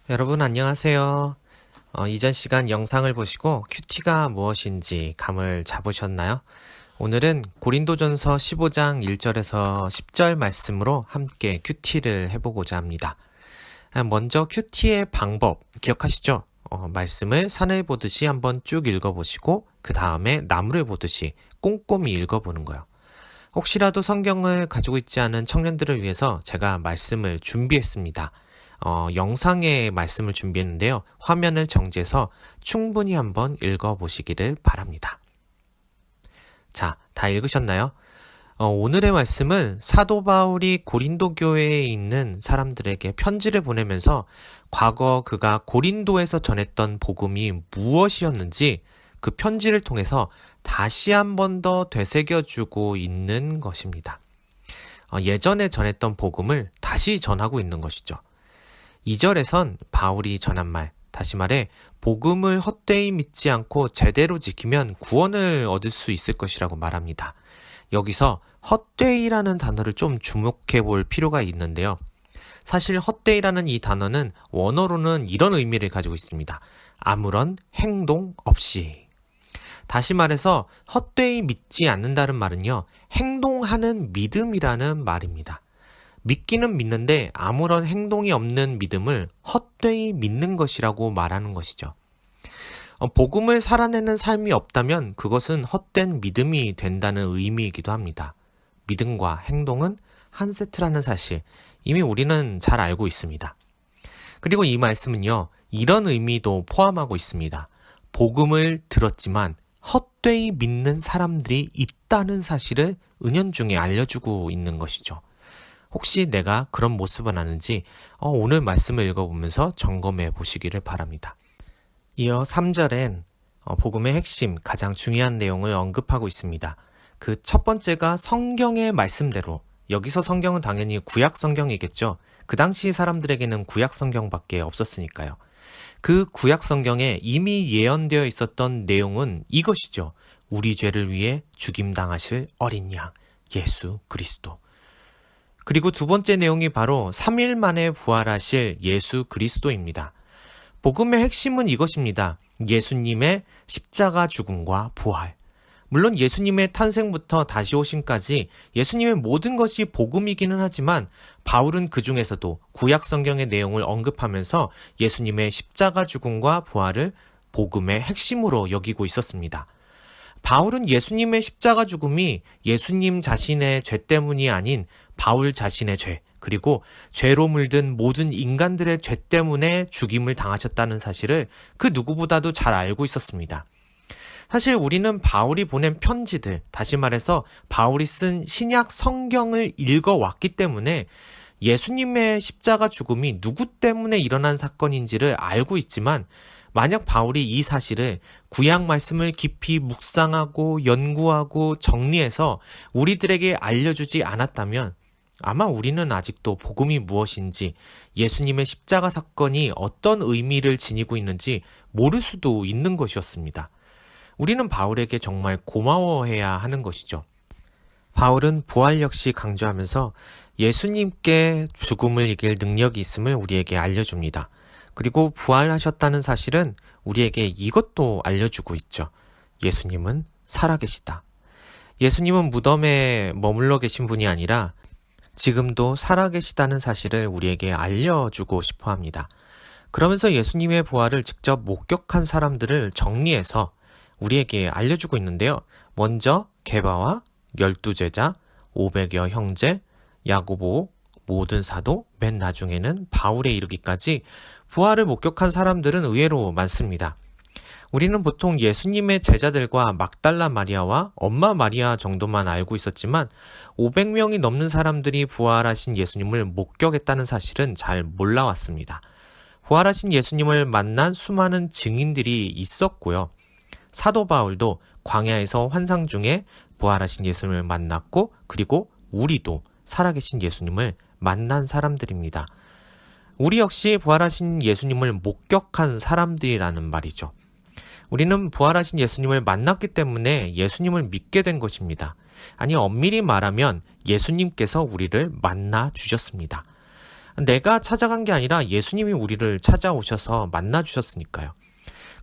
여러분 안녕하세요. 이전 시간 영상을 보시고 큐티가 무엇인지 감을 잡으셨나요? 오늘은 고린도전서 15장 1절에서 10절 말씀으로 함께 큐티를 해보고자 합니다. 먼저 큐티의 방법 기억하시죠? 말씀을 산을 보듯이 한번 쭉 읽어보시고 그 다음에 나무를 보듯이 꼼꼼히 읽어보는 거예요. 혹시라도 성경을 가지고 있지 않은 청년들을 위해서 제가 말씀을 준비했습니다. 영상의 말씀을 준비했는데요. 화면을 정지해서 충분히 한번 읽어보시기를 바랍니다. 자, 다 읽으셨나요? 오늘의 말씀은 사도 바울이 고린도 교회에 있는 사람들에게 편지를 보내면서 과거 그가 고린도에서 전했던 복음이 무엇이었는지 그 편지를 통해서 다시 한 번 더 되새겨주고 있는 것입니다. 예전에 전했던 복음을 다시 전하고 있는 것이죠. 2절에선 바울이 전한 말, 다시 말해 복음을 헛되이 믿지 않고 제대로 지키면 구원을 얻을 수 있을 것이라고 말합니다. 여기서 헛되이라는 단어를 좀 주목해 볼 필요가 있는데요. 사실 헛되이라는 이 단어는 원어로는 이런 의미를 가지고 있습니다. 아무런 행동 없이. 다시 말해서 헛되이 믿지 않는다는 말은요, 행동하는 믿음이라는 말입니다. 믿기는 믿는데 아무런 행동이 없는 믿음을 헛되이 믿는 것이라고 말하는 것이죠. 복음을 살아내는 삶이 없다면 그것은 헛된 믿음이 된다는 의미이기도 합니다. 믿음과 행동은 한 세트라는 사실, 이미 우리는 잘 알고 있습니다. 그리고 이 말씀은요, 이런 의미도 포함하고 있습니다. 복음을 들었지만 헛되이 믿는 사람들이 있다는 사실을 은연중에 알려주고 있는 것이죠. 혹시 내가 그런 모습은 아는지 오늘 말씀을 읽어보면서 점검해 보시기를 바랍니다. 이어 3절엔 복음의 핵심, 가장 중요한 내용을 언급하고 있습니다. 그 첫 번째가 성경의 말씀대로, 여기서 성경은 당연히 구약 성경이겠죠. 그 당시 사람들에게는 구약 성경밖에 없었으니까요. 그 구약 성경에 이미 예언되어 있었던 내용은 이것이죠. 우리 죄를 위해 죽임당하실 어린 양, 예수 그리스도. 그리고 두 번째 내용이 바로 3일 만에 부활하실 예수 그리스도입니다. 복음의 핵심은 이것입니다. 예수님의 십자가 죽음과 부활. 물론 예수님의 탄생부터 다시 오심까지 예수님의 모든 것이 복음이기는 하지만 바울은 그 중에서도 구약 성경의 내용을 언급하면서 예수님의 십자가 죽음과 부활을 복음의 핵심으로 여기고 있었습니다. 바울은 예수님의 십자가 죽음이 예수님 자신의 죄 때문이 아닌 바울 자신의 죄, 그리고 죄로 물든 모든 인간들의 죄 때문에 죽임을 당하셨다는 사실을 그 누구보다도 잘 알고 있었습니다. 사실 우리는 바울이 보낸 편지들, 다시 말해서 바울이 쓴 신약 성경을 읽어왔기 때문에 예수님의 십자가 죽음이 누구 때문에 일어난 사건인지를 알고 있지만 만약 바울이 이 사실을 구약 말씀을 깊이 묵상하고 연구하고 정리해서 우리들에게 알려주지 않았다면 아마 우리는 아직도 복음이 무엇인지, 예수님의 십자가 사건이 어떤 의미를 지니고 있는지 모를 수도 있는 것이었습니다. 우리는 바울에게 정말 고마워해야 하는 것이죠. 바울은 부활 역시 강조하면서 예수님께 죽음을 이길 능력이 있음을 우리에게 알려줍니다. 그리고 부활하셨다는 사실은 우리에게 이것도 알려주고 있죠. 예수님은 살아계시다. 예수님은 무덤에 머물러 계신 분이 아니라 지금도 살아계시다는 사실을 우리에게 알려주고 싶어 합니다. 그러면서 예수님의 부활을 직접 목격한 사람들을 정리해서 우리에게 알려주고 있는데요. 먼저 게바와 12제자, 500여 형제, 야고보, 모든 사도, 맨 나중에는 바울에 이르기까지 부활을 목격한 사람들은 의외로 많습니다. 우리는 보통 예수님의 제자들과 막달라 마리아와 엄마 마리아 정도만 알고 있었지만 500명이 넘는 사람들이 부활하신 예수님을 목격했다는 사실은 잘 몰라왔습니다. 부활하신 예수님을 만난 수많은 증인들이 있었고요. 사도 바울도 광야에서 환상 중에 부활하신 예수님을 만났고, 그리고 우리도 살아계신 예수님을 만난 사람들입니다. 우리 역시 부활하신 예수님을 목격한 사람들이라는 말이죠. 우리는 부활하신 예수님을 만났기 때문에 예수님을 믿게 된 것입니다. 아니, 엄밀히 말하면 예수님께서 우리를 만나 주셨습니다. 내가 찾아간 게 아니라 예수님이 우리를 찾아오셔서 만나주셨으니까요.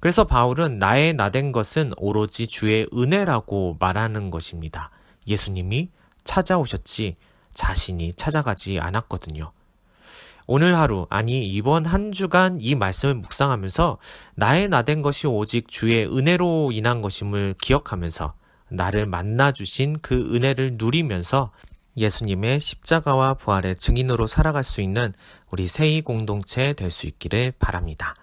그래서 바울은 나의 나된 것은 오로지 주의 은혜라고 말하는 것입니다. 예수님이 찾아오셨지 자신이 찾아가지 않았거든요. 오늘 하루, 아니 이번 한 주간 이 말씀을 묵상하면서 나의 나된 것이 오직 주의 은혜로 인한 것임을 기억하면서 나를 만나주신 그 은혜를 누리면서 예수님의 십자가와 부활의 증인으로 살아갈 수 있는 우리 세이 공동체 될 수 있기를 바랍니다.